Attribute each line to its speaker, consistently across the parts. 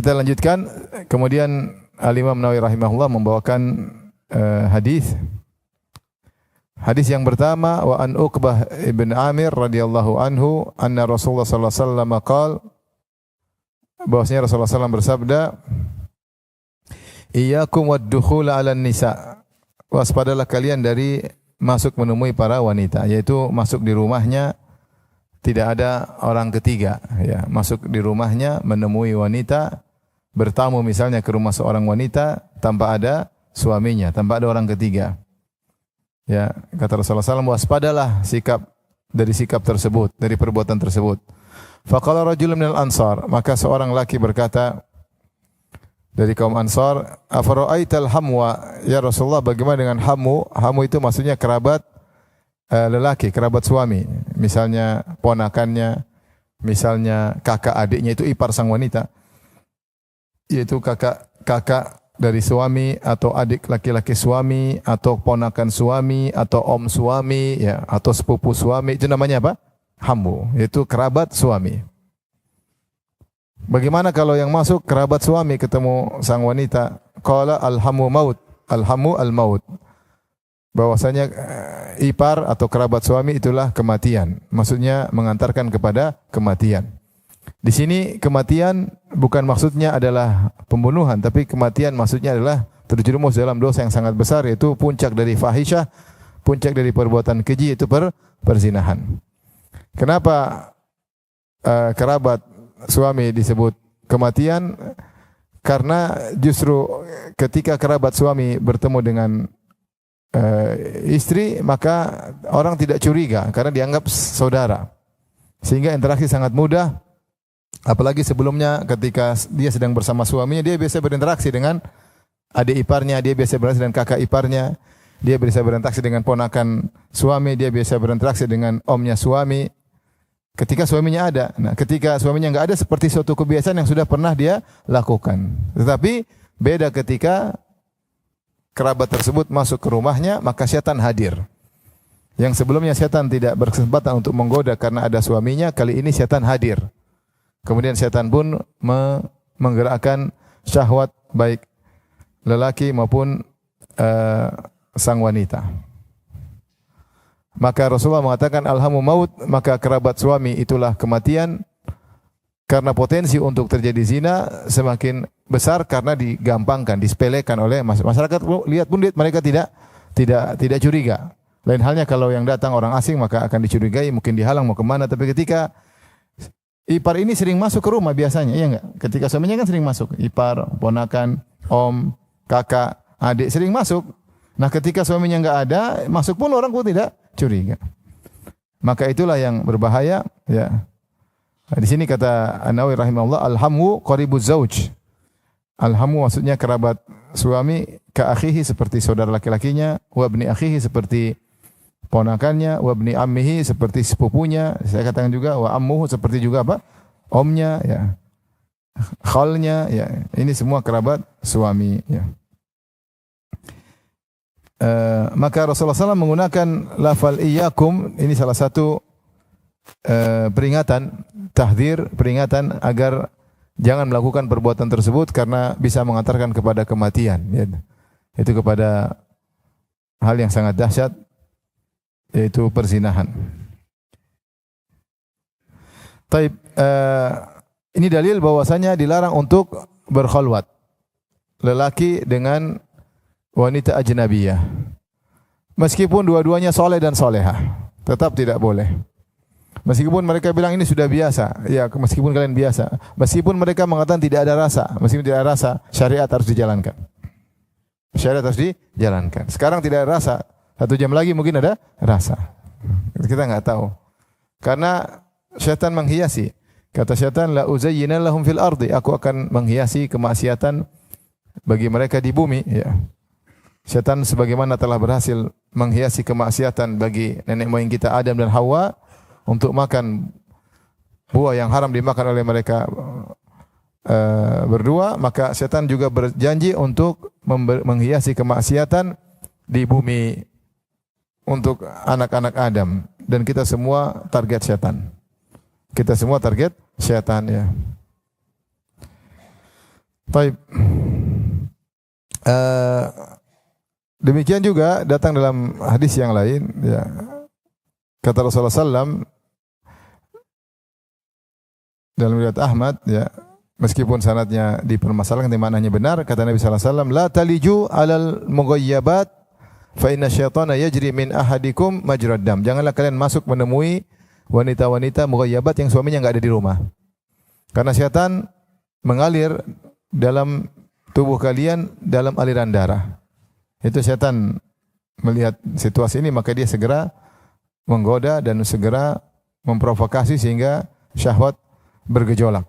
Speaker 1: Kita lanjutkan. Kemudian Al-Imam Nawawi rahimahullah membawakan hadis. Hadis yang pertama, wa an Uqbah ibn Amir radhiyallahu anhu anna Rasulullah sallallahu alaihi wasallam qaal, bahwasanya Rasulullah SAW bersabda, iyyakum wad-dukhul 'alan nisa. Waspadalah kalian dari masuk menemui para wanita, yaitu masuk di rumahnya tidak ada orang ketiga, ya, masuk di rumahnya menemui wanita, bertamu misalnya ke rumah seorang wanita tanpa ada suaminya, tanpa ada orang ketiga. Ya, kata Rasulullah SAW, waspadalah dari sikap tersebut, dari perbuatan tersebut. Faqala rajulun minal ansar, maka seorang laki berkata dari kaum Ansar, afara'aital hamwa, ya Rasulullah, bagaimana dengan hamu? Hamu itu maksudnya kerabat lelaki, kerabat suami, misalnya ponakannya, misalnya kakak adiknya, itu ipar sang wanita, yaitu kakak dari suami, atau adik laki-laki suami, atau ponakan suami, atau om suami, ya, atau sepupu suami, itu namanya apa? Hamu, yaitu kerabat suami. Bagaimana kalau yang masuk kerabat suami ketemu sang wanita? Qala alhamu maut, alhamu al-maut. Bahwasanya ipar atau kerabat suami itulah kematian. Maksudnya mengantarkan kepada kematian. Di sini kematian bukan maksudnya adalah pembunuhan, tapi kematian maksudnya adalah terjerumus dalam dosa yang sangat besar, yaitu puncak dari fahisyah, puncak dari perbuatan keji, yaitu perzinahan. Kenapa kerabat suami disebut kematian? Karena justru ketika kerabat suami bertemu dengan istri, maka orang tidak curiga karena dianggap saudara, sehingga interaksi sangat mudah. Apalagi sebelumnya ketika dia sedang bersama suaminya, dia biasa berinteraksi dengan adik iparnya, dia biasa berinteraksi dengan kakak iparnya, dia biasa berinteraksi dengan ponakan suami, dia biasa berinteraksi dengan omnya suami ketika suaminya ada. Nah, ketika suaminya enggak ada, seperti suatu kebiasaan yang sudah pernah dia lakukan. Tetapi beda ketika kerabat tersebut masuk ke rumahnya, maka syaitan hadir. Yang sebelumnya syaitan tidak berkesempatan untuk menggoda karena ada suaminya, kali ini syaitan hadir. Kemudian syaitan pun menggerakkan syahwat baik lelaki maupun sang wanita. Maka Rasulullah mengatakan alhamu maut, maka kerabat suami itulah kematian, karena potensi untuk terjadi zina semakin besar karena digampangkan, disepelekan oleh masyarakat. Lihat pun mereka tidak curiga. Lain halnya kalau yang datang orang asing, maka akan dicurigai, mungkin dihalang mau kemana. Tapi ketika ipar ini sering masuk ke rumah biasanya, iya enggak? Ketika suaminya kan sering masuk, ipar, ponakan, om, kakak, adik sering masuk. Nah, ketika suaminya enggak ada, masuk pun orang pun tidak curiga. Maka itulah yang berbahaya, ya. Di sini kata An-Nawawi rahimahullah, alhamu qaribuz zauj. Alhamu maksudnya kerabat suami, ka akhihi seperti saudara laki-lakinya, wa ibni akhihi seperti ponakannya, wa ibni ammihi seperti sepupunya. Saya katakan juga wa ammuhu seperti juga apa? Omnya, ya. Khalnya, ya. Ini semua kerabat suami, ya. Maka Rasulullah SAW menggunakan lafal iyyakum, ini salah satu peringatan, tahdzir, peringatan agar jangan melakukan perbuatan tersebut karena bisa mengantarkan kepada kematian, ya. Itu kepada hal yang sangat dahsyat, yaitu perzinahan. Taib, ini dalil bahwasanya dilarang untuk berkhalwat lelaki dengan wanita ajnabiyah. Meskipun dua-duanya soleh dan solehah, tetap tidak boleh. Meskipun mereka bilang ini sudah biasa, ya, meskipun kalian biasa, meskipun mereka mengatakan tidak ada rasa, meskipun tidak ada rasa, syariat harus dijalankan. Syariat harus dijalankan. Sekarang tidak ada rasa, 1 jam lagi mungkin ada rasa. Kita enggak tahu. Karena syaitan menghiasi. Kata syaitan, la uzayyina lahum fil ardi, aku akan menghiasi kemaksiatan bagi mereka di bumi, ya. Syaitan sebagaimana telah berhasil menghiasi kemaksiatan bagi nenek moyang kita Adam dan Hawa untuk makan buah yang haram dimakan oleh mereka berdua, maka syaitan juga berjanji untuk menghiasi kemaksiatan di bumi untuk anak-anak Adam, dan kita semua target syaitan. Kita semua target syaitan, ya. Taib. Demikian juga datang dalam hadis yang lain, ya. Kata Rasulullah SAW dalam riwayat Ahmad, ya, meskipun sanadnya dipermasalahkan, maknanya benar, kata Nabi SAW, la taliju alal mughayyabat fa inna syaitana yajri min ahadikum majrad dam. Janganlah kalian masuk menemui wanita-wanita mughayyabat yang suaminya enggak ada di rumah. Karena syaitan mengalir dalam tubuh kalian dalam aliran darah. Itu syaitan melihat situasi ini, maka dia segera menggoda dan segera memprovokasi sehingga syahwat bergejolak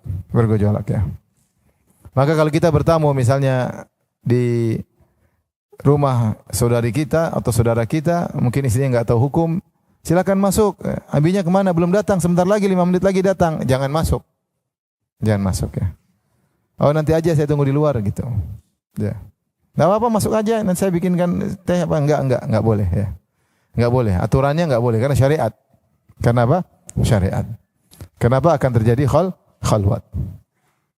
Speaker 1: ya. Maka kalau kita bertamu misalnya di rumah saudari kita atau saudara kita, mungkin istrinya enggak tahu hukum, silakan masuk. Abinya kemana? Belum datang, sebentar lagi, 5 menit lagi datang. Jangan masuk ya. Oh, nanti aja saya tunggu di luar gitu. Ya. Enggak apa-apa, masuk aja, nanti saya bikinkan teh apa? Enggak boleh ya. Enggak boleh. Aturannya enggak boleh karena syariat. Karena apa? Syariat. Kenapa akan terjadi khalwat?